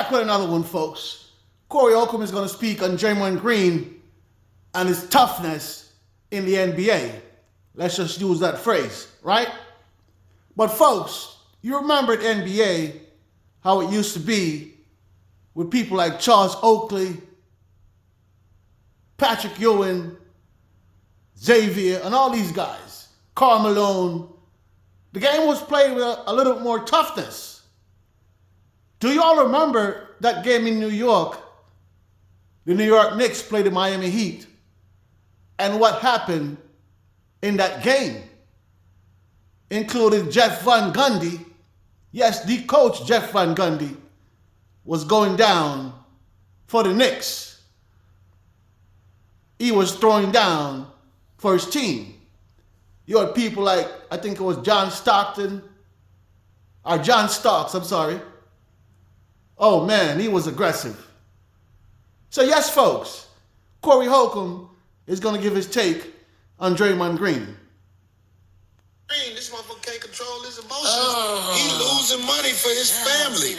back with another one, folks. Corey Holcomb is going to speak on Draymond Green and his toughness in the NBA. Let's just use that phrase, right? But folks, you remember the NBA, how it used to be with people like Charles Oakley, Patrick Ewing, Xavier, and all these guys, Karl Malone. The game was played with a little bit more toughness. Do you all remember that game in New York? The New York Knicks played the Miami Heat. And what happened in that game? Including Jeff Van Gundy. Yes, the coach, Jeff Van Gundy, was going down for the Knicks. He was throwing down for his team. You had people like, I think it was John Starks, I'm sorry. Oh man, he was aggressive. So yes, folks, Corey Holcomb is going to give his take on Draymond Green. This motherfucker can't control his emotions. He losing money for his family.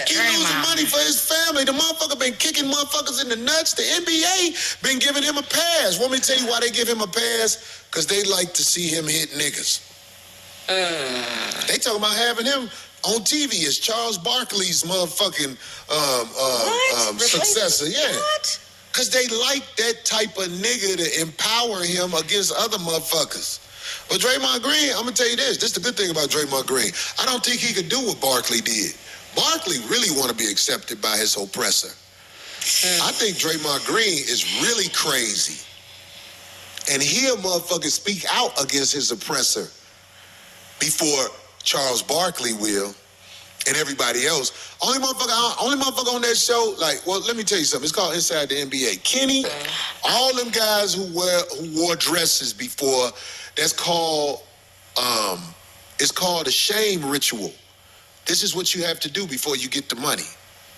He losing money for his family. The motherfucker been kicking motherfuckers in the nuts. The NBA been giving him a pass. Want me to tell you why they give him a pass? Because they like to see him hit niggas. They talking about having him on TV as Charles Barkley's motherfucking successor. Yeah. What? Because they like that type of nigga to empower him against other motherfuckers. But Draymond Green, I'm going to tell you this. This is the good thing about Draymond Green. I don't think he could do what Barkley did. Barkley really want to be accepted by his oppressor. I think Draymond Green is really crazy. And he'll motherfucking speak out against his oppressor before Charles Barkley will and everybody else. Only motherfucker on that show, like, well, let me tell you something. It's called Inside the NBA. Kenny, all them guys who wore dresses before, that's called, it's called a shame ritual. This is what you have to do before you get the money.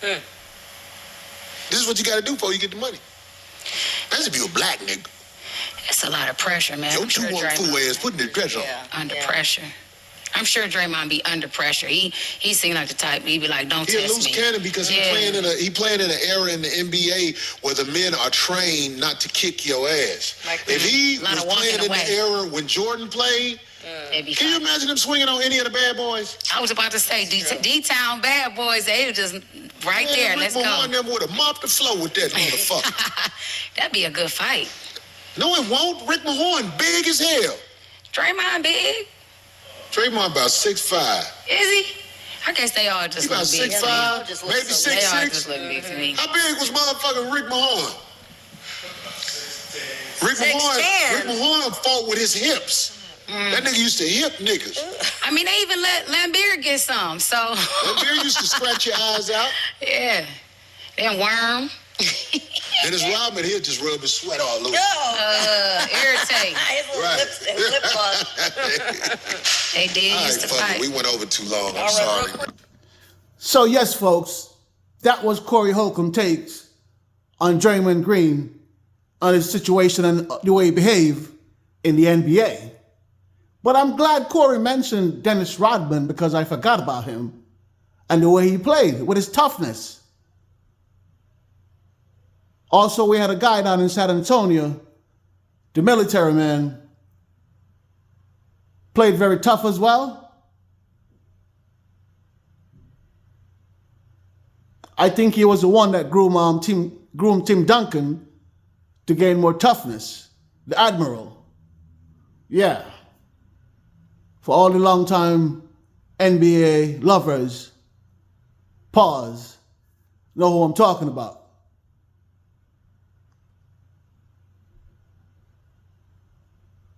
This is what you got to do before you get the money. That's if you're a black nigga. It's a lot of pressure, man. Don't you want fool ass putting the pressure on? Under pressure. I'm sure Draymond be under pressure. He seemed like the type, he'd be like, don't test me. He a loose cannon because he playing in an era in the NBA where the men are trained not to kick your ass. Like, if he was playing in the era when Jordan played, can you imagine him swinging on any of the bad boys? I was about to say, D-Town bad boys, they were just right there. Let's go. Rick Mahorn them would have mopped the floor with that motherfucker. That'd be a good fight. No, it won't. Rick Mahorn big as hell. Draymond big? Draymond about 6'5". Is he? I guess they all just look big. He about 6'5", maybe 6'6". They all just look big to me. How big was motherfucking Rick Mahorn? Rick Mahorn fought with his hips. That nigga used to hip niggas. I mean, they even let Lambeer get some, so. Lambeer used to scratch your eyes out. Yeah. Then Worm. Dennis Rodman, he'll just rub his sweat all over. Irritate. Lip gloss. They did used to fight. We went over too long. I'm sorry. So yes, folks, that was Corey Holcomb takes on Draymond Green, on his situation and the way he behaved in the NBA. But I'm glad Corey mentioned Dennis Rodman because I forgot about him and the way he played with his toughness. Also, we had a guy down in San Antonio, the military man, played very tough as well. I think he was the one that groomed Tim Duncan to gain more toughness. The Admiral. Yeah. For all the long-time NBA lovers, pause, know who I'm talking about.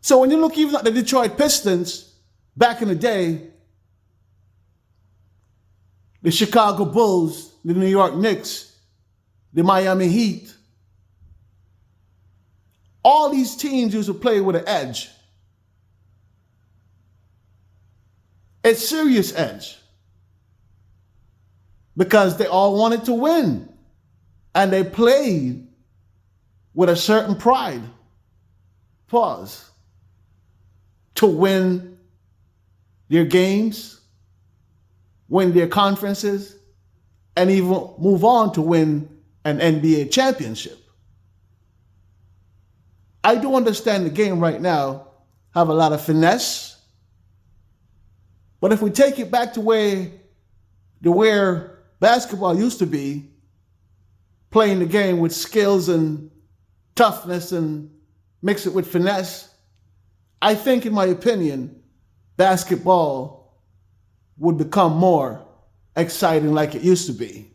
So when you look even at the Detroit Pistons, back in the day, the Chicago Bulls, the New York Knicks, the Miami Heat, all these teams used to play with an edge. A serious edge. Because they all wanted to win. And they played with a certain pride. Pause. To win their games, win their conferences, and even move on to win an NBA championship. I do understand the game right now have a lot of finesse, but if we take it back to where basketball used to be, playing the game with skills and toughness and mix it with finesse, I think, in my opinion, basketball would become more exciting like it used to be.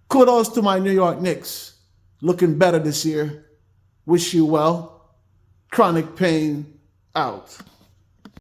Kudos to my New York Knicks, looking better this year. Wish you well. Chronic Pain out.